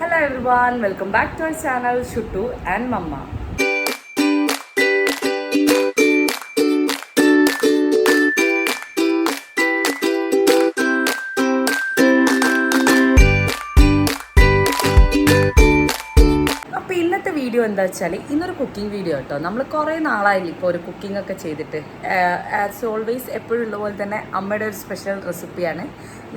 Hello everyone, welcome back to our channel Shuttu and Mamma. അപ്പോൾ ഇന്നത്തെ video എന്താ വെച്ചാൽ ഇന്നൊരു കുക്കിംഗ് വീഡിയോ കേട്ടോ. നമ്മൾ കുറേ നാളായില്ല ഇപ്പോൾ ഒരു കുക്കിംഗ് ഒക്കെ ചെയ്തിട്ട്. ആസ് ഓൾവേസ് എപ്പോഴും ഉള്ള പോലെ തന്നെ അമ്മയുടെ ഒരു സ്പെഷ്യൽ റെസിപ്പിയാണ്.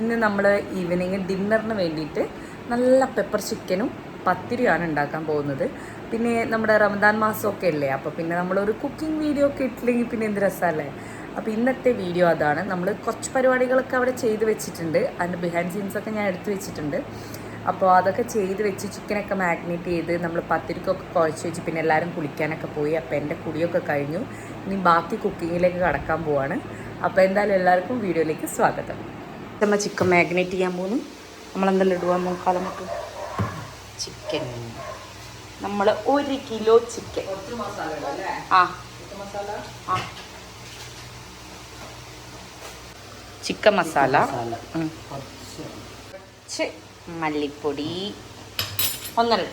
ഇന്ന് നമ്മൾ ഈവനിങ് ഡിന്നറിന് വേണ്ടിയിട്ട് നല്ല പെപ്പർ ചിക്കനും പത്തിരിയാണ് ഉണ്ടാക്കാൻ പോകുന്നത്. പിന്നെ നമ്മുടെ റമദാൻ മാസമൊക്കെ അല്ലേ, അപ്പോൾ പിന്നെ നമ്മളൊരു കുക്കിംഗ് വീഡിയോ ഒക്കെ ഇട്ടില്ലെങ്കിൽ പിന്നെ എന്ത് രസമല്ലേ. അപ്പോൾ ഇന്നത്തെ വീഡിയോ അതാണ്. നമ്മൾ കുറച്ച് പരിപാടികളൊക്കെ അവിടെ ചെയ്ത് വെച്ചിട്ടുണ്ട്. അതിൻ്റെ ബിഹൈൻഡ് സീൻസൊക്കെ ഞാൻ എടുത്ത് വെച്ചിട്ടുണ്ട്. അപ്പോൾ അതൊക്കെ ചെയ്ത് വെച്ച് ചിക്കനൊക്കെ മാഗ്നേറ്റ് ചെയ്ത് നമ്മൾ പത്തിരിക്കൊക്കെ കുഴച്ച് വെച്ച് പിന്നെ എല്ലാവരും കുളിക്കാനൊക്കെ പോയി. അപ്പോൾ എൻ്റെ കുളിയൊക്കെ കഴിഞ്ഞു. ഇനി ബാക്കി കുക്കിങ്ങിലേക്ക് കടക്കാൻ പോവാണ്. അപ്പോൾ എന്തായാലും എല്ലാവർക്കും വീഡിയോയിലേക്ക് സ്വാഗതം. നമ്മൾ ചിക്കൻ മാഗ്നേറ്റ് ചെയ്യാൻ പോകുന്നു. നമ്മളെന്തെല്ലാം ഇടുക നോക്കാം. നമുക്ക് ചിക്കൻ നമ്മൾ 1 കിലോ ചിക്കൻ ചിക്കൻ മസാല, മല്ലിപ്പൊടി 1.5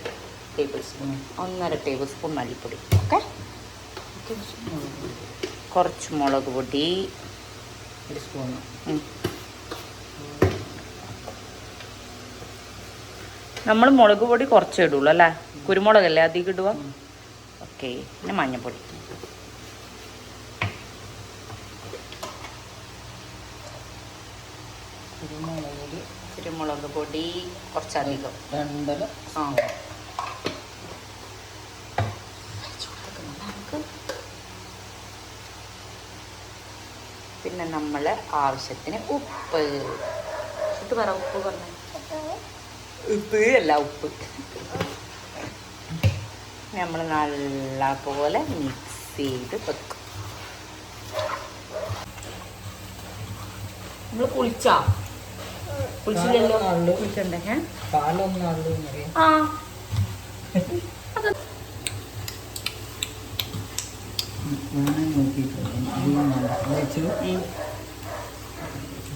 ടേബിൾ സ്പൂൺ മല്ലിപ്പൊടി, ഓക്കെ. കുറച്ച് മുളക് പൊടി 1 സ്പൂൺ. നമ്മൾ മുളക് പൊടി കുറച്ചേ ഇടുള്ളൂ അല്ലേ, കുരുമുളകല്ലേ അധികം ഇടുക. ഓക്കെ. പിന്നെ മഞ്ഞൾപ്പൊടി, കുരുമുളക് പൊടി കുറച്ചധികം, 2. പിന്നെ നമ്മൾ ആവശ്യത്തിന് ഉപ്പ്. ഇത് പറ, ഉപ്പ് പറഞ്ഞ ഉപ്പ് അല്ല ഉപ്പ്. നമ്മൾ നല്ല പോലെ മിക്സ് ചെയ്ത് വെക്കും. നമ്മൾ കുളിച്ചില്ലല്ലോ, കുളിക്കണ്ടേ? ആ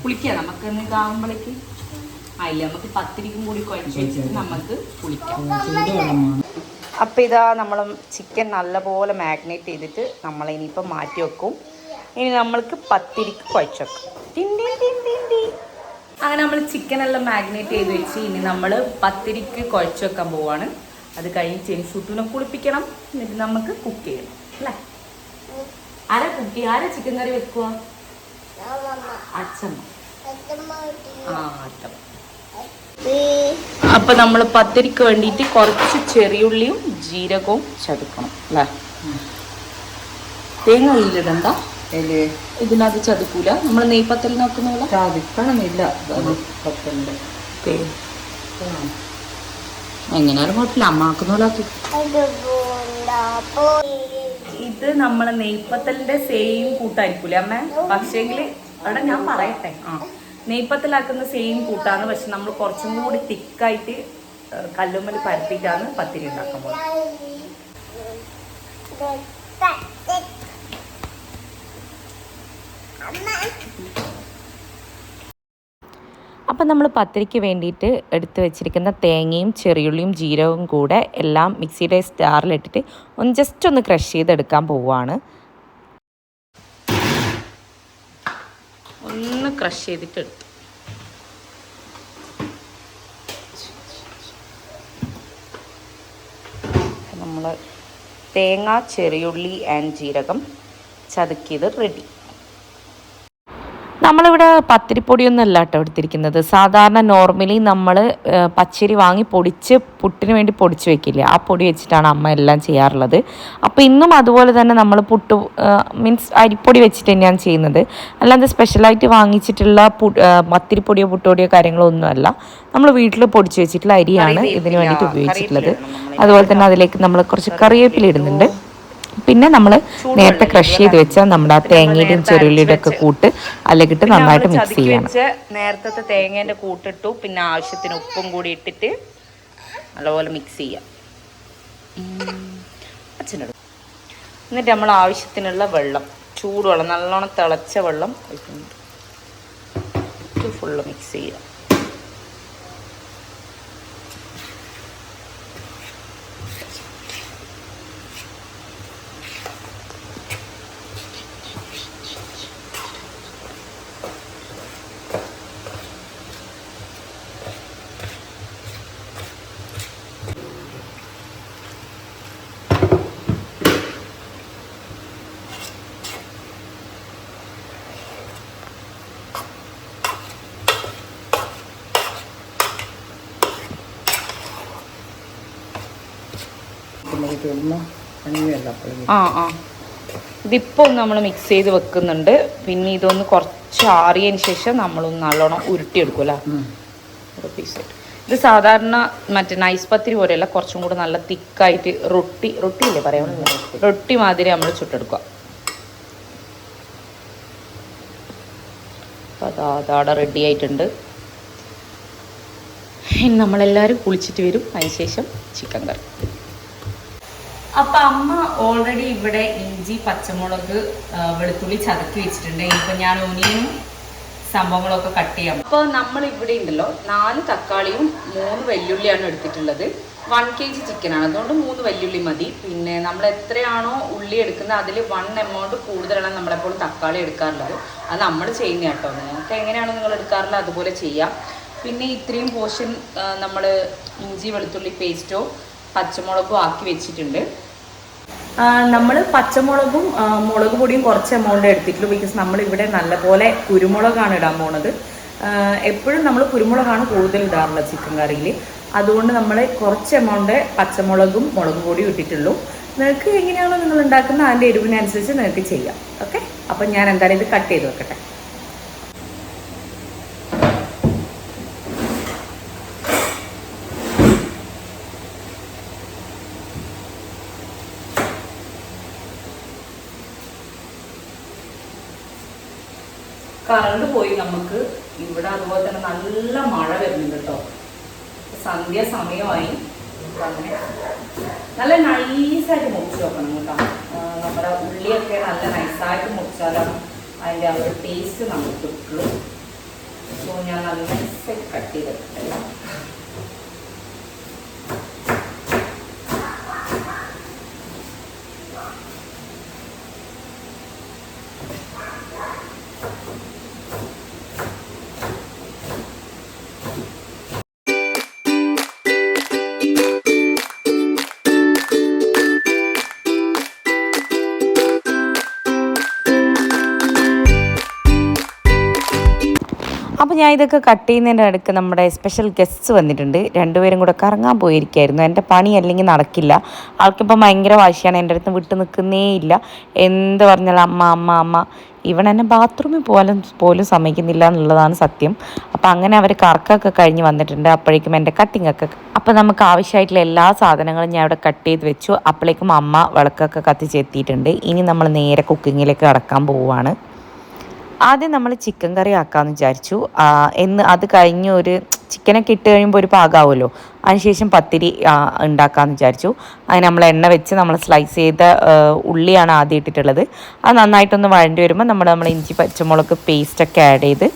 കുളിക്കാം നമുക്ക്. ഇതാകുമ്പോഴേക്ക് ആയില്ല, നമുക്ക് പത്തിരിക്കും കൂടി കുഴച്ച് വെച്ചിട്ട് നമുക്ക് കുളിക്കാം. അപ്പം ഇതാ നമ്മൾ ചിക്കൻ നല്ലപോലെ മാഗ്നേറ്റ് ചെയ്തിട്ട് നമ്മൾ ഇനിയിപ്പം മാറ്റി വെക്കും. ഇനി നമ്മൾക്ക് പത്തിരിക്ക് കുഴച്ച് വെക്കും. അങ്ങനെ നമ്മൾ ചിക്കനെല്ലാം മാഗ്നേറ്റ് ചെയ്ത് വെച്ച് ഇനി നമ്മൾ പത്തിരിക്ക് കുഴച്ച് വെക്കാൻ പോവാണ്. അത് കഴിഞ്ഞ് ഷുട്ടുവിനെ കുളിപ്പിക്കണം, എന്നിട്ട് നമുക്ക് കുക്ക് ചെയ്യണം അല്ലേ. ആരാ ചിക്കൻ കറി വെക്കുക? അച്ഛമ്മ. അച്ഛമ്മ. അപ്പൊ നമ്മൾ പത്തിരിക്ക് വേണ്ടിയിട്ട് കുറച്ച് ചെറിയുള്ളിയും ജീരകവും ചതുക്കണം അല്ലേ. തേങ്ങ ഇല്ലടണ്ട ഇതിനകത്ത്, ചതുക്കൂല. നമ്മൾ നെയ്പത്തൽ നോക്കുന്നില്ല, ചതിക്കണമെന്നില്ല. എങ്ങനെയാലും കുഴപ്പമില്ല, അമ്മാക്കുന്ന. ഇത് നമ്മളെ നെയ്പത്തലിന്റെ സെയിം കൂട്ടായിരിക്കൂലേ അമ്മ? പക്ഷേങ്കിൽ അവിടെ ഞാൻ പറയട്ടെ, നെയ്പത്തലാക്കുന്ന സെയിം കൂട്ടാണ്. പക്ഷെ നമ്മൾ കുറച്ചും കൂടി തിക്കായിട്ട് കല്ലുമ്മൽ പരത്തിയിട്ടാണ് പത്തിരി ഉണ്ടാക്കാൻ പോകുന്നത്. അപ്പം നമ്മൾ പത്തിരിക്ക് വേണ്ടിയിട്ട് എടുത്ത് വെച്ചിരിക്കുന്ന തേങ്ങയും ചെറിയുള്ളിയും ജീരകവും കൂടെ എല്ലാം മിക്സിയുടെ ജാറിലിട്ടിട്ട് ജസ്റ്റ് ഒന്ന് ക്രഷ് ചെയ്തെടുക്കാൻ പോവുകയാണ്. ഒന്ന് ക്രഷ് ചെയ്തിട്ട് എടുത്തു. നമ്മൾ തേങ്ങ, ചെറിയുള്ളി ആൻഡ് ജീരകം ചതുക്കിയത് റെഡി. നമ്മളിവിടെ പത്തിരിപ്പൊടിയൊന്നും അല്ല കേട്ടോ എടുത്തിരിക്കുന്നത്. സാധാരണ നോർമലി നമ്മൾ പച്ചരി വാങ്ങി പൊടിച്ച് പുട്ടിന് വേണ്ടി പൊടിച്ച് വെക്കില്ല, ആ പൊടി വെച്ചിട്ടാണ് അമ്മ എല്ലാം ചെയ്യാറുള്ളത്. അപ്പോൾ ഇന്നും അതുപോലെ തന്നെ നമ്മൾ മീൻസ് അരിപ്പൊടി വെച്ചിട്ട് തന്നെയാണ് ചെയ്യുന്നത്. അല്ലാതെ സ്പെഷ്യലായിട്ട് വാങ്ങിച്ചിട്ടുള്ള പത്തിരിപ്പൊടിയോ പുട്ടുപൊടിയോ കാര്യങ്ങളോ ഒന്നുമല്ല. നമ്മൾ വീട്ടിൽ പൊടിച്ച് വെച്ചിട്ടുള്ള അരിയാണ് ഇതിന് വേണ്ടിയിട്ട് ഉപയോഗിച്ചിട്ടുള്ളത്. അതുപോലെ തന്നെ അതിലേക്ക് നമ്മൾ കുറച്ച് കറിവേപ്പില ഇടുന്നുണ്ട്. പിന്നെ നമ്മൾ നേരത്തെ ക്രഷ് ചെയ്ത് വെച്ചാൽ നമ്മുടെ ആ തേങ്ങയുടെയും ചെറുള്ളിയുടെ ഒക്കെ കൂട്ട് അതിലേക്കിട്ട് നന്നായിട്ട് മിക്സ് ചെയ്യണം. നേരത്തെ തേങ്ങേൻ്റെ കൂട്ടിട്ടു, പിന്നെ ആവശ്യത്തിന് ഉപ്പും കൂടി ഇട്ടിട്ട് നല്ലപോലെ മിക്സ് ചെയ്യാം. അച്ഛനിടും. എന്നിട്ട് നമ്മൾ ആവശ്യത്തിനുള്ള വെള്ളം, ചൂടുവെള്ളം, നല്ലോണം തിളച്ച വെള്ളം ഒഴിക്കുന്നുണ്ട്. ഫുള്ള് മിക്സ് ചെയ്യാം. ആ ആ ഇതിപ്പോൾ നമ്മൾ മിക്സ് ചെയ്ത് വെക്കുന്നുണ്ട്. പിന്നെ ഇതൊന്ന് കുറച്ച് ആറിയതിന് ശേഷം നമ്മളൊന്ന് നല്ലോണം ഉരുട്ടിയെടുക്കുമല്ലോ ഒരു പീസായിട്ട്. ഇത് സാധാരണ മറ്റേ നൈസ് പത്തിരി പോലെയല്ല, കുറച്ചും കൂടെ നല്ല തിക്കായിട്ട് റൊട്ടിയില്ലേ പറയാൻ, റൊട്ടി മാതിരി നമ്മൾ ചുട്ടെടുക്കുക. അപ്പോൾ അതവിടെ റെഡി ആയിട്ടുണ്ട്. ഇനി നമ്മളെല്ലാവരും കുളിച്ചിട്ട് വരും. അതിനുശേഷം ചിക്കൻ കറി. അപ്പം അമ്മ ഓൾറെഡി ഇവിടെ ഇഞ്ചി, പച്ചമുളക്, വെളുത്തുള്ളി ചതക്കി വെച്ചിട്ടുണ്ട്. ഇനിയിപ്പോൾ ഞാൻ ഒനിയനും സംഭവങ്ങളൊക്കെ കട്ട് ചെയ്യാം. അപ്പോൾ നമ്മൾ ഇവിടെ ഉണ്ടല്ലോ 4 തക്കാളിയും 3 വെല്ലുള്ളിയാണ് എടുത്തിട്ടുള്ളത്. 1 kg ചിക്കനാണ്, അതുകൊണ്ട് 3 വെല്ലുള്ളി മതി. പിന്നെ നമ്മൾ എത്രയാണോ ഉള്ളി എടുക്കുന്നത് അതിൽ 1 എമൗണ്ട് കൂടുതലാണ് നമ്മളെപ്പോഴും തക്കാളി എടുക്കാറുള്ളത്. അത് നമ്മൾ ചെയ്യുന്ന കേട്ടോ. നിങ്ങൾക്ക് എങ്ങനെയാണോ നിങ്ങൾ എടുക്കാറുള്ളത് അതുപോലെ ചെയ്യാം. പിന്നെ ഇത്രയും പോർഷൻ നമ്മൾ ഇഞ്ചി വെളുത്തുള്ളി പേസ്റ്റോ പച്ചമുളകും ആക്കി വെച്ചിട്ടുണ്ട്. നമ്മൾ പച്ചമുളകും മുളക് പൊടിയും കുറച്ച് എമൗണ്ട് എടുത്തിട്ടുള്ളൂ. ബിക്കോസ് നമ്മളിവിടെ നല്ലപോലെ കുരുമുളകാണ് ഇടാൻ പോണത്. എപ്പോഴും നമ്മൾ കുരുമുളകാണ് കൂടുതൽ ഇടാറുള്ളത് ചിക്കൻ കറിയിൽ. അതുകൊണ്ട് നമ്മൾ കുറച്ച് എമൗണ്ട് പച്ചമുളകും മുളക് പൊടിയും ഇട്ടിട്ടുള്ളൂ. നിങ്ങൾക്ക് എങ്ങനെയാണോ നിങ്ങൾ ഉണ്ടാക്കുന്നത് അതിൻ്റെ എരിവിനനുസരിച്ച് നിങ്ങൾക്ക് ചെയ്യാം. ഓക്കെ, അപ്പം ഞാൻ എന്തായാലും ഇത് കട്ട് ചെയ്ത് വെക്കട്ടെ. കറണ്ട് പോയി നമുക്ക് ഇവിടെ. അതുപോലെ തന്നെ നല്ല മഴ വരുന്നുണ്ട് കേട്ടോ. സന്ധ്യ സമയമായി. അങ്ങനെ നല്ല നൈസായിട്ട് മുറിച്ച് വെക്കണം കേട്ടോ. നമ്മുടെ ഉള്ളിയൊക്കെ നല്ല നൈസായിട്ട് മുറിച്ചാലാണ് അതിൻ്റെ ആ ഒരു ടേസ്റ്റ് നമുക്ക് കിട്ടുള്ളൂ. സോ ഞാൻ നല്ല നൈസായിട്ട് കട്ട് ചെയ്തിട്ടില്ല. അപ്പോൾ ഞാൻ ഇതൊക്കെ കട്ട് ചെയ്യുന്നതിൻ്റെ അടുക്ക് നമ്മുടെ സ്പെഷ്യൽ ഗസ്റ്റ്സ് വന്നിട്ടുണ്ട്. രണ്ടുപേരും കൂടെ കറങ്ങാൻ പോയിരിക്കുകയായിരുന്നു. എൻ്റെ പണി അല്ലെങ്കിൽ നടക്കില്ല. ആൾക്കിപ്പോൾ ഭയങ്കര വാശിയാണ്, എൻ്റെ അടുത്ത് വിട്ട് നിൽക്കുന്നേ ഇല്ല. എന്ത് പറഞ്ഞാലും അമ്മ അമ്മ അമ്മ. ഇവൻ എന്നെ ബാത്റൂമിൽ പോലും സമ്മതിക്കുന്നില്ല എന്നുള്ളതാണ് സത്യം. അപ്പോൾ അങ്ങനെ അവർ കറക്കൊക്കെ കഴിഞ്ഞ് വന്നിട്ടുണ്ട്. അപ്പോഴേക്കും എൻ്റെ കട്ടിങ്ങൊക്കെ. അപ്പോൾ നമുക്ക് ആവശ്യമായിട്ടുള്ള എല്ലാ സാധനങ്ങളും ഞാൻ ഇവിടെ കട്ട് ചെയ്ത് വെച്ചു. അപ്പോഴേക്കും അമ്മ വിളക്കൊക്കെ കത്തിച്ചെത്തിയിട്ടുണ്ട്. ഇനി നമ്മൾ നേരെ കുക്കിങ്ങിലേക്ക് കടക്കാൻ പോവുകയാണ്. ആദ്യം നമ്മൾ ചിക്കൻ കറി ആക്കാമെന്ന് വിചാരിച്ചു. അത് കഴിഞ്ഞ് ഒരു ചിക്കനൊക്കെ ഇട്ട് കഴിയുമ്പോൾ ഒരു പാകമാവുമല്ലോ. അതിനുശേഷം പത്തിരി ഉണ്ടാക്കാമെന്ന് വിചാരിച്ചു. അതിന് നമ്മൾ എണ്ണ വെച്ച് നമ്മൾ സ്ലൈസ് ചെയ്ത ഉള്ളിയാണ് ആദ്യം ഇട്ടിട്ടുള്ളത്. അത് നന്നായിട്ടൊന്ന് വഴണ്ടി വരുമ്പോൾ നമ്മൾ ഇഞ്ചി പച്ചമുളക് പേസ്റ്റൊക്കെ ആഡ് ചെയ്ത്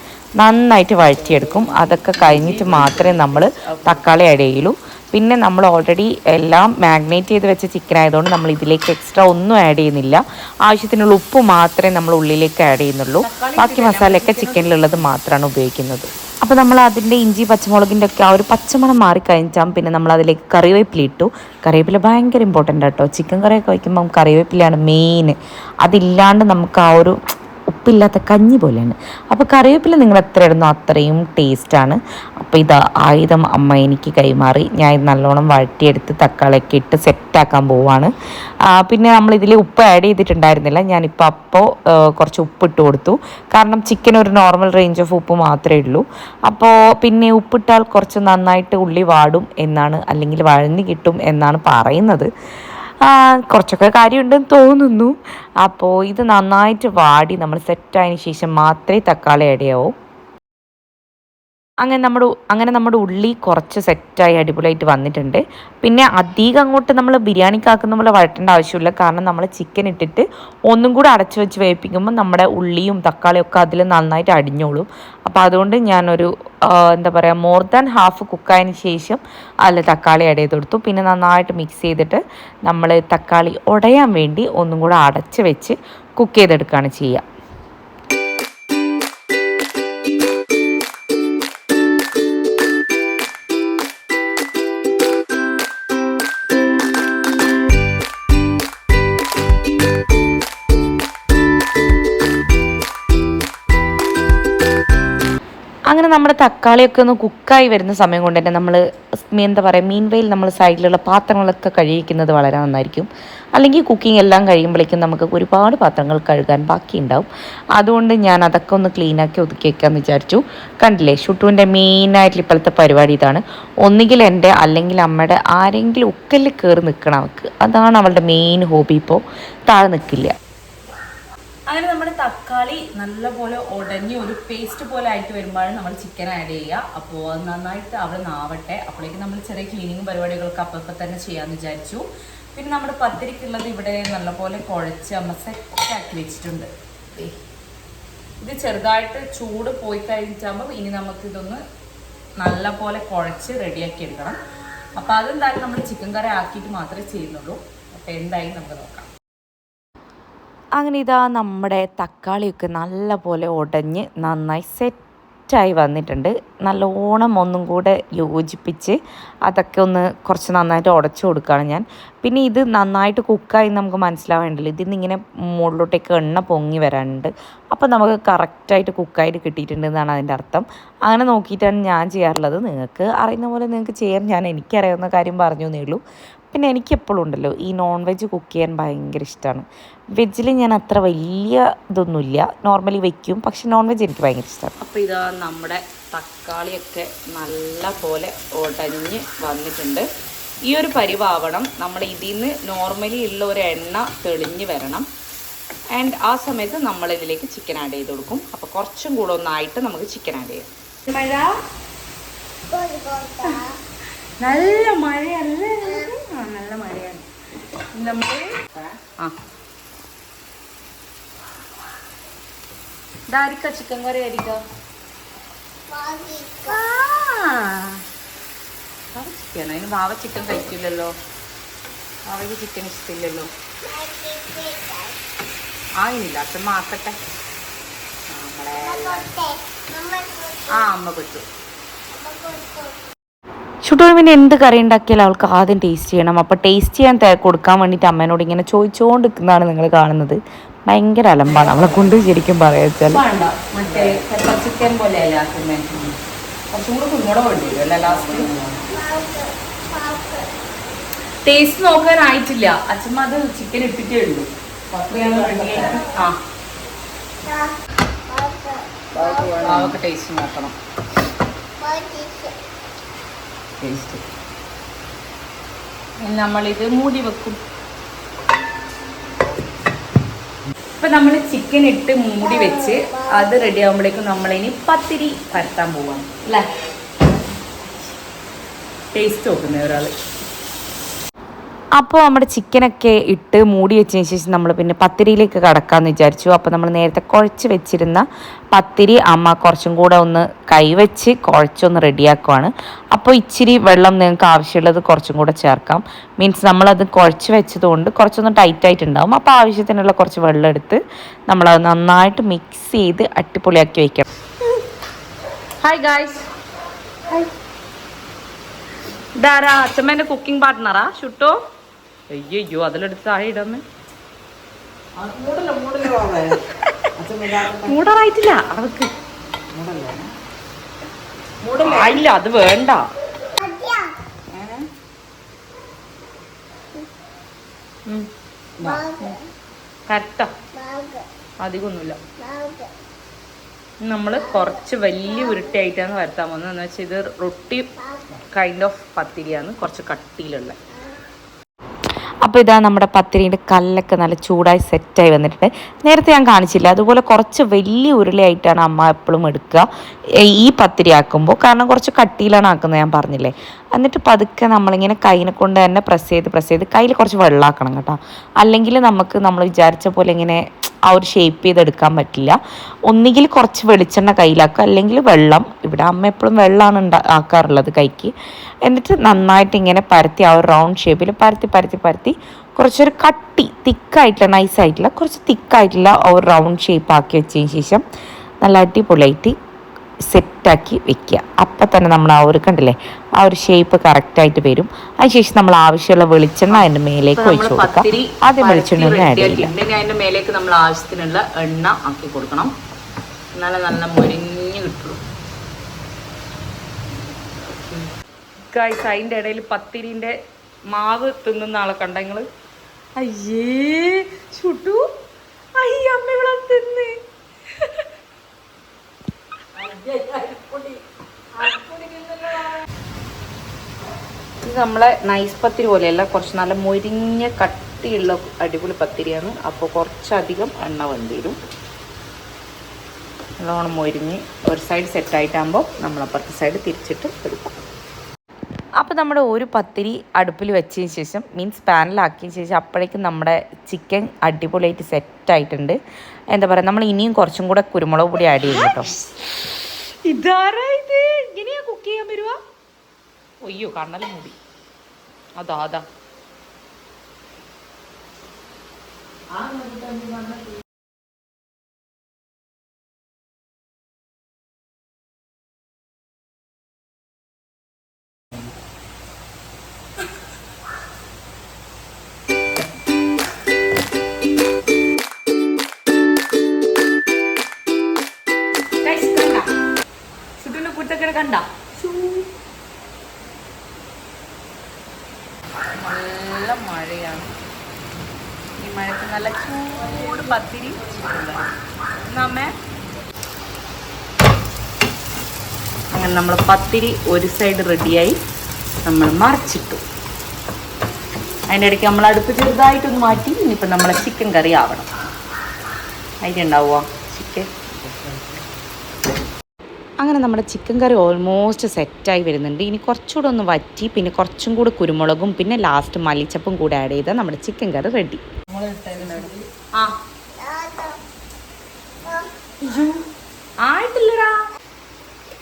നന്നായിട്ട് വഴറ്റിയെടുക്കും. അതൊക്കെ കഴിഞ്ഞിട്ട് മാത്രമേ നമ്മൾ തക്കാളി ആഡ് ചെയ്യുള്ളൂ. പിന്നെ നമ്മൾ ഓൾറെഡി എല്ലാം മാഗ്നേറ്റ് ചെയ്ത് വെച്ച ചിക്കൻ ആയതുകൊണ്ട് നമ്മൾ ഇതിലേക്ക് എക്സ്ട്രാ ഒന്നും ആഡ് ചെയ്യുന്നില്ല. ആവശ്യത്തിനുള്ള ഉപ്പ് മാത്രമേ നമ്മൾ ഉള്ളിലേക്ക് ആഡ് ചെയ്യുന്നുള്ളൂ. ബാക്കി മസാലയൊക്കെ ചിക്കനിലുള്ളത് മാത്രമാണ് ഉപയോഗിക്കുന്നത്. അപ്പോൾ നമ്മൾ അതിൻ്റെ ഇഞ്ചി പച്ചമുളകിൻ്റെ ഒക്കെ ആ ഒരു പച്ചമണം മാറിക്കഴിഞ്ഞാൽ പിന്നെ നമ്മൾ അതിലേക്ക് കറിവേപ്പില ഇട്ടു. കറിവേപ്പില ഭയങ്കര ഇമ്പോർട്ടൻ്റ് ആട്ടോ. ചിക്കൻ കറിയൊക്കെ വയ്ക്കുമ്പം കറിവേപ്പിലയാണ് മെയിൻ. അതില്ലാണ്ട് നമുക്ക് ആ ഒരു ഉപ്പില്ലാത്ത കഞ്ഞി പോലെയാണ്. അപ്പോൾ കറിവേപ്പില നിങ്ങൾ എത്ര ഇടുന്നോ അത്രയും ടേസ്റ്റാണ്. അപ്പോൾ ഇത് ആയുധം അമ്മ എനിക്ക് കൈമാറി. ഞാൻ ഇത് നല്ലോണം വഴറ്റിയെടുത്ത് തക്കാളിയൊക്കെ ഇട്ട് സെറ്റാക്കാൻ പോവാണ്. പിന്നെ നമ്മളിതിൽ ഉപ്പ് ആഡ് ചെയ്തിട്ടുണ്ടായിരുന്നില്ല. ഞാനിപ്പോൾ കുറച്ച് ഉപ്പിട്ട് കൊടുത്തു. കാരണം ചിക്കൻ ഒരു നോർമൽ റേഞ്ച് ഓഫ് ഉപ്പ് മാത്രമേ ഉള്ളൂ. അപ്പോൾ പിന്നെ ഉപ്പിട്ടാൽ കുറച്ച് നന്നായിട്ട് ഉള്ളി വാടും എന്നാണ്, അല്ലെങ്കിൽ വഴഞ്ഞ് കിട്ടും എന്നാണ് പറയുന്നത്. കുറച്ചൊക്കെ കാര്യമുണ്ടെന്ന് തോന്നുന്നു. അപ്പോൾ ഇത് നന്നായിട്ട് വാടി നമ്മൾ സെറ്റായതിന് ശേഷം മാത്രമേ തക്കാളി ആഡ് ചെയ്യാവൂ. അങ്ങനെ നമ്മുടെ ഉള്ളി കുറച്ച് സെറ്റായി അടിപൊളിയായിട്ട് വന്നിട്ടുണ്ട്. പിന്നെ അധികം അങ്ങോട്ട് നമ്മൾ ബിരിയാണിക്കാക്കുന്ന പോലെ വഴറ്റേണ്ട ആവശ്യമില്ല. കാരണം നമ്മൾ ചിക്കൻ ഇട്ടിട്ട് ഒന്നും കൂടെ അടച്ചു വെച്ച് വേവിപ്പിക്കുമ്പോൾ നമ്മുടെ ഉള്ളിയും തക്കാളിയും ഒക്കെ അതിൽ നന്നായിട്ട് അടിഞ്ഞോളും. അപ്പോൾ അതുകൊണ്ട് ഞാനൊരു മോർ ദാൻ ഹാഫ് കുക്കായതിന് ശേഷം അതിൽ തക്കാളി ആഡ് ചെയ്ത് കൊടുത്തു. പിന്നെ നന്നായിട്ട് മിക്സ് ചെയ്തിട്ട് നമ്മൾ തക്കാളി ഉടയാൻ വേണ്ടി ഒന്നും കൂടെ അടച്ച് വെച്ച് കുക്ക് ചെയ്തെടുക്കുകയാണ് ചെയ്യുക. അങ്ങനെ നമ്മുടെ തക്കാളിയൊക്കെ ഒന്ന് കുക്കായി വരുന്ന സമയം കൊണ്ട് തന്നെ നമ്മൾ എന്താ പറയുക, മീൻവെയിൽ നമ്മൾ സൈഡിലുള്ള പാത്രങ്ങളൊക്കെ കഴുകിക്കുന്നത് വളരെ നന്നായിരിക്കും. അല്ലെങ്കിൽ കുക്കിംഗ് എല്ലാം കഴിയുമ്പോഴേക്കും നമുക്ക് ഒരുപാട് പാത്രങ്ങൾ കഴുകാൻ ബാക്കിയുണ്ടാവും. അതുകൊണ്ട് ഞാൻ അതൊക്കെ ഒന്ന് ക്ലീനാക്കി ഒതുക്കി വയ്ക്കാമെന്ന് വിചാരിച്ചു. കണ്ടില്ലേ, ഷുട്ടുവിൻ്റെ മെയിനായിട്ടുള്ള ഇപ്പോഴത്തെ പരിപാടി ഇതാണ്. ഒന്നുകിൽ എൻ്റെ അല്ലെങ്കിൽ അമ്മയുടെ ആരെങ്കിലും ഉക്കലിൽ കയറി നിൽക്കണം അവൾക്ക്. അതാണ് അവളുടെ മെയിൻ ഹോബി. ഇപ്പോൾ താഴെ നിൽക്കില്ല. അങ്ങനെ നമ്മുടെ തക്കാളി നല്ലപോലെ ഉടഞ്ഞ് ഒരു പേസ്റ്റ് പോലെ ആയിട്ട് വരുമ്പോഴാണ് നമ്മൾ ചിക്കൻ ആഡ് ചെയ്യുക. അപ്പോൾ അത് നന്നായിട്ട് അവിടെ നാവട്ടെ. അപ്പോഴേക്കും നമ്മൾ ചെറിയ ക്ലീനിങ് പരിപാടികളൊക്കെ അപ്പം തന്നെ ചെയ്യാമെന്ന് വിചാരിച്ചു. പിന്നെ നമ്മുടെ പത്തിരിക്കുള്ളത് ഇവിടെ നല്ലപോലെ കുഴച്ച് അമ്മ സെറ്റാക്കി വെച്ചിട്ടുണ്ട്. ഇത് ചെറുതായിട്ട് ചൂട് പോയി കഴിഞ്ഞാകുമ്പോൾ ഇനി നമുക്കിതൊന്ന് നല്ലപോലെ കുഴച്ച് റെഡിയാക്കി എടുക്കണം. അപ്പോൾ അതെന്തായാലും നമ്മൾ ചിക്കൻ കറി ആക്കിയിട്ട് മാത്രമേ ചെയ്യുന്നുള്ളൂ. അപ്പോൾ എന്തായാലും നമുക്ക് നോക്കാം. അങ്ങനെ ഇതാ നമ്മുടെ തക്കാളിയൊക്കെ നല്ല പോലെ ഉടഞ്ഞ് നന്നായി സെറ്റായി വന്നിട്ടുണ്ട്. നല്ലോണം ഒന്നും കൂടെ യോജിപ്പിച്ച് അതൊക്കെ ഒന്ന് കുറച്ച് നന്നായിട്ട് ഉടച്ചു കൊടുക്കുകയാണ് ഞാൻ. പിന്നെ ഇത് നന്നായിട്ട് കുക്കായി നമുക്ക് മനസ്സിലാവേണ്ടല്ലോ. ഇതിൽ നിന്ന് ഇങ്ങനെ മുകളിലോട്ടേക്ക് എണ്ണ പൊങ്ങി വരാനുണ്ട്. അപ്പോൾ നമുക്ക് കറക്റ്റായിട്ട് കുക്കായിട്ട് കിട്ടിയിട്ടുണ്ടെന്നാണ് അതിൻ്റെ അർത്ഥം. അങ്ങനെ നോക്കിയിട്ടാണ് ഞാൻ ചെയ്യാറുള്ളത്. നിങ്ങൾക്ക് അറിയുന്ന പോലെ നിങ്ങൾക്ക് ചെയ്യാം. ഞാൻ എനിക്കറിയാവുന്ന കാര്യം പറഞ്ഞു എന്നേ ഉള്ളൂ. പിന്നെ എനിക്കെപ്പോഴും ഉണ്ടല്ലോ ഈ നോൺ വെജ് കുക്ക് ചെയ്യാൻ ഭയങ്കര ഇഷ്ടമാണ്. വെജിൽ ഞാൻ അത്ര വലിയ ഇതൊന്നുമില്ല, നോർമലി വെക്കും. പക്ഷെ നോൺ വെജ് എനിക്ക് ഭയങ്കര ഇഷ്ടമാണ്. അപ്പോൾ ഇതാ നമ്മുടെ തക്കാളിയൊക്കെ നല്ല പോലെ ഉടഞ്ഞ് വന്നിട്ടുണ്ട്. ഈ ഒരു പരിവാവണം. നമ്മൾ ഇതിൽ നിന്ന് നോർമലി ഉള്ള ഒരു എണ്ണ തെളിഞ്ഞ് വരണം. ആൻഡ് ആ സമയത്ത് നമ്മളിതിലേക്ക് ചിക്കൻ ആഡ് ചെയ്ത് കൊടുക്കും. അപ്പോൾ കുറച്ചും കൂടെ ഒന്നായിട്ട് നമുക്ക് ചിക്കൻ ആഡ് ചെയ്യാം. മഴ നല്ല മഴയല്ലേ? നല്ല മഴയാണ്. നമ്മൾ ഇതായിരിക്കാം ചിക്കൻ കറി ആയിരിക്കാം. ചിക്കൻ അതിന് വാവ ചിക്കൻ കഴിക്കില്ലല്ലോ. വാവയ്ക്ക് ചിക്കൻ ഇഷ്ടമില്ലല്ലോ. ആയില്ല അച്ഛമ്മ ആക്കട്ടെ. അമ്മ കൊച്ചു ഷുട്ടോന് പിന്നെ എന്ത് കറി ഉണ്ടാക്കിയാലും അവൾക്ക് ആദ്യം ടേസ്റ്റ് ചെയ്യണം. അപ്പോൾ ടേസ്റ്റ് ചെയ്യാൻ കൊടുക്കാൻ വേണ്ടിയിട്ട് അമ്മേനോട് ഇങ്ങനെ ചോദിച്ചുകൊണ്ട് നിൽക്കുന്നതാണ് നിങ്ങൾ കാണുന്നത്. ഭയങ്കര അലമ്പാണ് അവളെ കൊണ്ട് ശരിക്കും പറയാ വെച്ചാൽ. ചിക്കൻ പോലെയല്ല ടേസ്റ്റ് നോക്കാനായിട്ടില്ല. അച്ഛമ്മ അത് ചിക്കൻ ഇട്ടിട്ടേ ഉള്ളൂ. അവൾക്ക് ടേസ്റ്റ് നോക്കണം. നമ്മളിത് മൂടി വെക്കും. ഇപ്പൊ നമ്മൾ ചിക്കൻ ഇട്ട് മൂടി വെച്ച് അത് റെഡി ആകുമ്പോഴേക്കും നമ്മളിനി പത്തിരി പരത്താൻ പോവാം അല്ലേ? ടേസ്റ്റ് നോക്കുന്നത് ഒരാള്. അപ്പോൾ നമ്മുടെ ചിക്കനൊക്കെ ഇട്ട് മൂടി വെച്ചതിന് ശേഷം നമ്മൾ പിന്നെ പത്തിരിയിലേക്ക് കടക്കാമെന്ന് വിചാരിച്ചു. അപ്പോൾ നമ്മൾ നേരത്തെ കുഴച്ച് വെച്ചിരുന്ന പത്തിരി അമ്മ കുറച്ചും കൂടെ ഒന്ന് കൈവച്ച് കുഴച്ചൊന്ന് റെഡിയാക്കുവാണ്. അപ്പോൾ ഇച്ചിരി വെള്ളം നിങ്ങൾക്ക് ആവശ്യമുള്ളത് കുറച്ചും കൂടെ ചേർക്കാം. മീൻസ് നമ്മളത് കുഴച്ച് വെച്ചതുകൊണ്ട് കുറച്ചൊന്ന് ടൈറ്റായിട്ടുണ്ടാവും. അപ്പോൾ ആവശ്യത്തിനുള്ള കുറച്ച് വെള്ളം എടുത്ത് നമ്മളത് നന്നായിട്ട് മിക്സ് ചെയ്ത് അടിപൊളിയാക്കി വയ്ക്കണം. Hi guys. ഇതാരാ? അച്ഛമ്മേൻ്റെ കുക്കിംഗ് പാർട്ട്ണറാ ഷുട്ടോ? അയ്യോ അതിലെടുത്ത് താഴെ ഇടന്ന്. മൂടറായിട്ടില്ല അവക്ക്. ആയില്ല, അത് വേണ്ട. കറക്റ്റാ, അധികമൊന്നുമില്ല. നമ്മൾ കുറച്ച് വലിയ ഉരുട്ടയായിട്ടാണ് വരുത്താൻ പോകുന്നത്. എന്ന് വെച്ചാൽ ഇത് റൊട്ടി കൈൻഡ് ഓഫ് പത്തിരിയാണ്, കുറച്ച് കട്ടിയിലുള്ള. അപ്പോൾ ഇതാ നമ്മുടെ പത്തിരിയുടെ കല്ലൊക്കെ നല്ല ചൂടായി സെറ്റായി വന്നിട്ടുണ്ട്. നേരത്തെ ഞാൻ കാണിച്ചില്ല, അതുപോലെ കുറച്ച് വലിയ ഉരുളയായിട്ടാണ് അമ്മ എപ്പോഴും എടുക്കുക ഈ പത്തിരി ആക്കുമ്പോൾ. കാരണം കുറച്ച് കട്ടിയിലാണ് ആക്കുന്നത്, ഞാൻ പറഞ്ഞില്ലേ. എന്നിട്ട് പതുക്കെ നമ്മളിങ്ങനെ കൈനെ കൊണ്ട് തന്നെ പ്രസ് ചെയ്ത് കയ്യിൽ കുറച്ച് വെള്ളമാക്കണം കേട്ടോ. അല്ലെങ്കിൽ നമ്മൾ വിചാരിച്ച പോലെ ഇങ്ങനെ ആ ഒരു ഷേപ്പ് ചെയ്തെടുക്കാൻ പറ്റില്ല. ഒന്നുകിൽ കുറച്ച് വെളിച്ചെണ്ണ കയ്യിലാക്കുക, അല്ലെങ്കിൽ വെള്ളം. ഇവിടെ അമ്മ എപ്പോഴും വെള്ളമാണ് ആക്കാറുള്ളത് കൈക്ക്. എന്നിട്ട് നന്നായിട്ട് ഇങ്ങനെ പരത്തി ആ ഒരു റൗണ്ട് ഷേപ്പിൽ പരത്തി കുറച്ചൊരു തിക്കായിട്ടുള്ള നൈസായിട്ടുള്ള കുറച്ച് തിക്കായിട്ടുള്ള ആ ഒരു റൗണ്ട് ഷേപ്പ് ആക്കി വെച്ചതിന് ശേഷം നല്ല അടിപൊളിയായിട്ട് സെറ്റാക്കി വെക്കുക. അപ്പം തന്നെ നമ്മൾ ആ ഒരു കണ്ടില്ലേ ആ ഒരു ഷേപ്പ് കറക്റ്റായിട്ട് വരും. അതിനുശേഷം നമ്മൾ ആവശ്യമുള്ള വെളിച്ചെണ്ണ അതിൻ്റെ മേലേക്ക് ഒഴിച്ചു കൊടുക്കാം. ആദ്യം വെളിച്ചെണ്ണ ആഡ് ചെയ്യില്ല. അതിൻ്റെ മേലേക്ക് നമ്മൾ ആവശ്യത്തിനുള്ള എണ്ണ ആക്കി കൊടുക്കണം. എന്നാലും നല്ല മൊരിഞ്ഞ് കിട്ടുള്ളൂ. ഗൈസ് അതിൻ്റെ ഇടയിൽ പത്തിരിൻ്റെ മാവ് തിന്നുന്ന ആളെ കണ്ട നിങ്ങൾ? അയ്യേ ചുട്ടു, അയ്യ അമ്മ ഇവിടെ തിന്ന്. ഇത് നമ്മളെ നൈസ് പത്തിരി പോലെയല്ല, കുറച്ച് നല്ല മൊരിഞ്ഞ കട്ടിയുള്ള അടിപൊളി പത്തിരിയാണ്. അപ്പോൾ കുറച്ചധികം എണ്ണ വന്നിരും. നല്ലോണം മൊരിഞ്ഞ് ഒരു സൈഡ് സെറ്റായിട്ടാകുമ്പോൾ നമ്മളപ്പുറത്തെ സൈഡ് തിരിച്ചിട്ട് എടുക്കും. അപ്പോൾ നമ്മുടെ ഒരു പത്തിരി അടുപ്പിൽ വെച്ചതിന് ശേഷം മീൻസ് പാനിലാക്കിയതിന് ശേഷം അപ്പോഴേക്കും നമ്മുടെ ചിക്കൻ അടിപൊളിയായിട്ട് സെറ്റായിട്ടുണ്ട്. എന്താ പറയുക, നമ്മൾ ഇനിയും കുറച്ചും കൂടെ കുരുമുളക് പൊടി ആഡ് ചെയ്യും കേട്ടോ. ഇതാരാ ഇത്? ഇങ്ങനെയാ കുക്ക് ചെയ്യാൻ വരുവാ? ഒയ്യോ കണ്ണല മൂടി. അതാ കണ്ട നല്ല മഴയാണ്. ഈ മഴക്ക് നല്ല ചൂട് പത്തിരി നമ്മേ. അങ്ങനെ നമ്മൾ പത്തിരി ഒരു സൈഡ് റെഡിയായി നമ്മൾ മറിച്ചിട്ടു. അതിൻ്റെ ഇടയ്ക്ക് നമ്മൾ അടുപ്പ് ചെറുതായിട്ടൊന്ന് മാറ്റി. ഇനിയിപ്പോൾ നമ്മളെ ചിക്കൻ കറി ആവണം. അതിലുണ്ടാവുക ചിക്കൻ. അങ്ങനെ നമ്മുടെ ചിക്കൻ കറി ഓൾമോസ്റ്റ് സെറ്റായി വരുന്നുണ്ട്. ഇനി കുറച്ചുകൂടെ ഒന്ന് വറ്റി പിന്നെ കുറച്ചും കൂടെ കുരുമുളകും പിന്നെ ലാസ്റ്റ് മല്ലിച്ചപ്പും കൂടെ ആഡ് ചെയ്താൽ നമ്മുടെ ചിക്കൻ കറി റെഡി. ആയിട്ടില്ലടാ,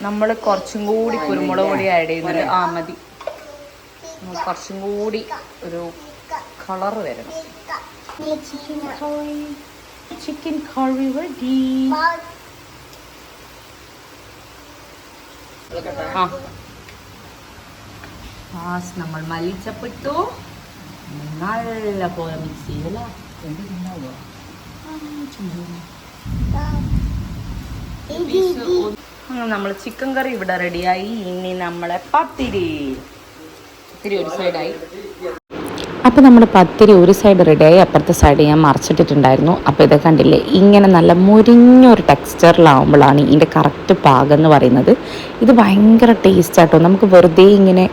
നമ്മൾ കുറച്ചും കൂടി കുരുമുളക് പൊടി ആഡ് ചെയ്യുന്നുണ്ട്. മതി, കുറച്ചും കൂടി ഒരു കളർ വരണം. ചിക്കൻ കറി റെഡി. നമ്മൾ മല്ലിച്ചപ്പിട്ടു. നല്ല പോലെ മിക്സ് ചെയ്യല. നമ്മൾ ചിക്കൻ കറി ഇവിടെ റെഡിയായി. ഇനി നമ്മളെ പത്തിരി ഒരു സൈഡായി. അപ്പോൾ നമ്മുടെ പത്തിരി ഒരു സൈഡ് റെഡിയായി. അപ്പുറത്തെ സൈഡ് ഞാൻ മറിച്ചിട്ടിട്ടുണ്ടായിരുന്നു. അപ്പോൾ ഇത് കണ്ടില്ലേ, ഇങ്ങനെ നല്ല മുരിഞ്ഞൊരു ടെക്സ്ചറിലാവുമ്പോഴാണ് ഇതിൻ്റെ കറക്റ്റ് പാകം എന്ന് പറയുന്നത്. ഇത് ഭയങ്കര ടേസ്റ്റ് ആട്ടോ. നമുക്ക് വെറുതെ ഇങ്ങനെ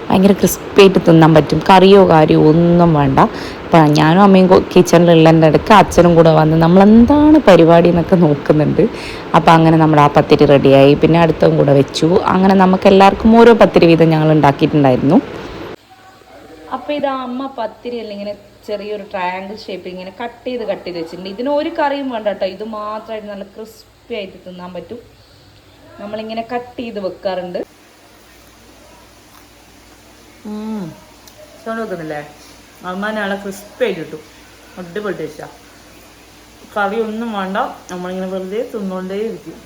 ഭയങ്കര ക്രിസ്പിയായിട്ട് തിന്നാൻ പറ്റും. കറിയോ കാര്യമോ ഒന്നും വേണ്ട. അപ്പോൾ ഞാനും അമ്മയും കിച്ചണിലുള്ളതിൻ്റെ ഇടയ്ക്ക് അച്ഛനും കൂടെ വന്ന് നമ്മളെന്താണ് പരിപാടി എന്നൊക്കെ നോക്കുന്നുണ്ട്. അപ്പോൾ അങ്ങനെ നമ്മുടെ ആ പത്തിരി റെഡിയായി. പിന്നെ അടുത്തതും കൂടെ വെച്ചു. അങ്ങനെ നമുക്ക് എല്ലാവർക്കും ഓരോ പത്തിരി വീതം ഞങ്ങൾ ഉണ്ടാക്കിയിട്ടുണ്ടായിരുന്നു. അപ്പോൾ ഇത് അമ്മ പത്തിരി അല്ല ഇങ്ങനെ ചെറിയൊരു ട്രയാങ്കിൾ ഷേപ്പിൽ ഇങ്ങനെ കട്ട് ചെയ്ത് വെച്ചിട്ടുണ്ട്. ഇതിന് ഒരു കറിയും വേണ്ട കേട്ടോ. ഇത് മാത്രമായിട്ട് നല്ല ക്രിസ്പി ആയിട്ട് തിന്നാൻ പറ്റും. നമ്മളിങ്ങനെ കട്ട് ചെയ്ത് വെക്കാറുണ്ട്. വെക്കുന്നില്ലേ, അമ്മ നല്ല ക്രിസ്പി ആയിട്ട് കിട്ടും. അടിപൊളി ടേസ്റ്റാ. കറി ഒന്നും വേണ്ട, നമ്മളിങ്ങനെ വെറുതെ തിന്നുകൊണ്ടേ ഇരിക്കും.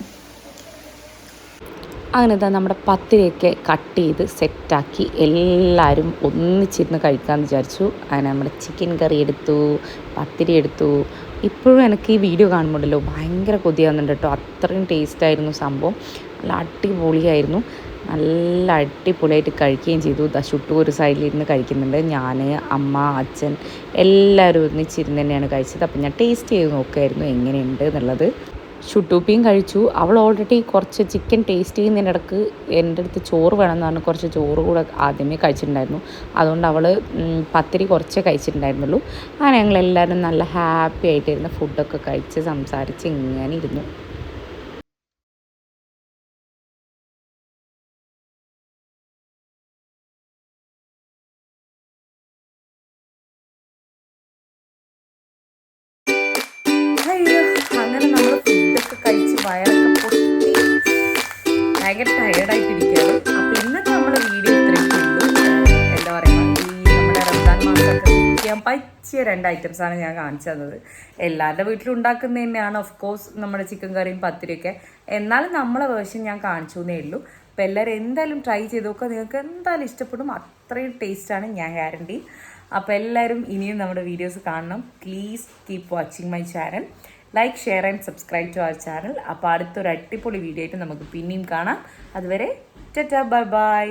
അങ്ങനെ തന്നെ നമ്മുടെ പത്തിരിയൊക്കെ കട്ട് ചെയ്ത് സെറ്റാക്കി എല്ലാവരും ഒന്നിച്ചിരുന്ന് കഴിക്കാമെന്ന് വിചാരിച്ചു. അങ്ങനെ നമ്മുടെ ചിക്കൻ കറി എടുത്തു, പത്തിരി എടുത്തു. ഇപ്പോഴും എനിക്ക് ഈ വീഡിയോ കാണുമ്പോഴല്ലോ ഭയങ്കര കൊതിയാവുന്നുണ്ട് കേട്ടോ. അത്രയും ടേസ്റ്റായിരുന്നു സംഭവം. നല്ല അടിപൊളിയായിരുന്നു. നല്ല അടിപൊളിയായിട്ട് കഴിക്കുകയും ചെയ്തു. ചുട്ടു ഒരു സൈഡിലിരുന്ന് കഴിക്കുന്നുണ്ട്. ഞാൻ, അമ്മ, അച്ഛൻ എല്ലാവരും ഒന്നിച്ചിരുന്ന് തന്നെയാണ് കഴിച്ചത്. അപ്പം ഞാൻ ടേസ്റ്റ് ചെയ്ത് നോക്കുമായിരുന്നു എങ്ങനെയുണ്ട് എന്നുള്ളത്. ഷുട്ടൂപ്പിയും കഴിച്ചു. അവൾ ഓൾറെഡി കുറച്ച് ചിക്കൻ ടേസ്റ്റ് ചെയ്യുന്നതിനിടക്ക് എൻ്റെ അടുത്ത് ചോറ് വേണമെന്ന് പറഞ്ഞ് കുറച്ച് ചോറ് കൂടെ ആദ്യമേ കഴിച്ചിട്ടുണ്ടായിരുന്നു. അതുകൊണ്ട് അവൾ പത്തിരി കുറച്ചേ കഴിച്ചിട്ടുണ്ടായിരുന്നുള്ളൂ. അങ്ങനെ ഞങ്ങളെല്ലാവരും നല്ല ഹാപ്പി ആയിട്ടിരുന്ന് ഫുഡൊക്കെ കഴിച്ച് സംസാരിച്ച് ഇങ്ങനെ ഇരുന്നു. അങ്ങനെ നമ്മൾ ഫുഡൊക്കെ കഴിച്ച് വയറൊക്കെ പൊട്ടി ഭയങ്കര ടയേർഡായിട്ടിരിക്കുകയാണ്. അപ്പോൾ ഇന്നത്തെ നമ്മുടെ വീഡിയോ ഇത്രയൊക്കെ ഉള്ളൂ. എന്താ പറയുക, ഈ നമ്മുടെ റംസാൻ മാസമൊക്കെ കുക്ക് ചെയ്യാൻ പറ്റിയ 2 ഐറ്റംസാണ് ഞാൻ കാണിച്ചു തന്നത്. എല്ലാവരുടെ വീട്ടിലും ഉണ്ടാക്കുന്നത് തന്നെയാണ് ഓഫ് കോഴ്സ് നമ്മുടെ ചിക്കൻ കറിയും പത്തിരിയൊക്കെ. എന്നാലും നമ്മളെ വേർഷൻ ഞാൻ കാണിച്ചു എന്നേ ഉള്ളൂ. അപ്പോൾ എല്ലാവരും എന്തായാലും ട്രൈ ചെയ്ത് നോക്കുക. നിങ്ങൾക്ക് എന്തായാലും ഇഷ്ടപ്പെടും. അത്രയും ടേസ്റ്റാണ്, ഞാൻ ഗ്യാരണ്ടി. അപ്പോൾ എല്ലാവരും ഇനിയും നമ്മുടെ വീഡിയോസ് കാണണം. Please keep watching my channel. Like, share and subscribe to our channel. അപ്പോൾ അടുത്തൊരു അടിപൊളി വീഡിയോ ആയിട്ട് നമുക്ക് പിന്നെയും കാണാം. അതുവരെ ടാറ്റാ, ബൈ ബൈ.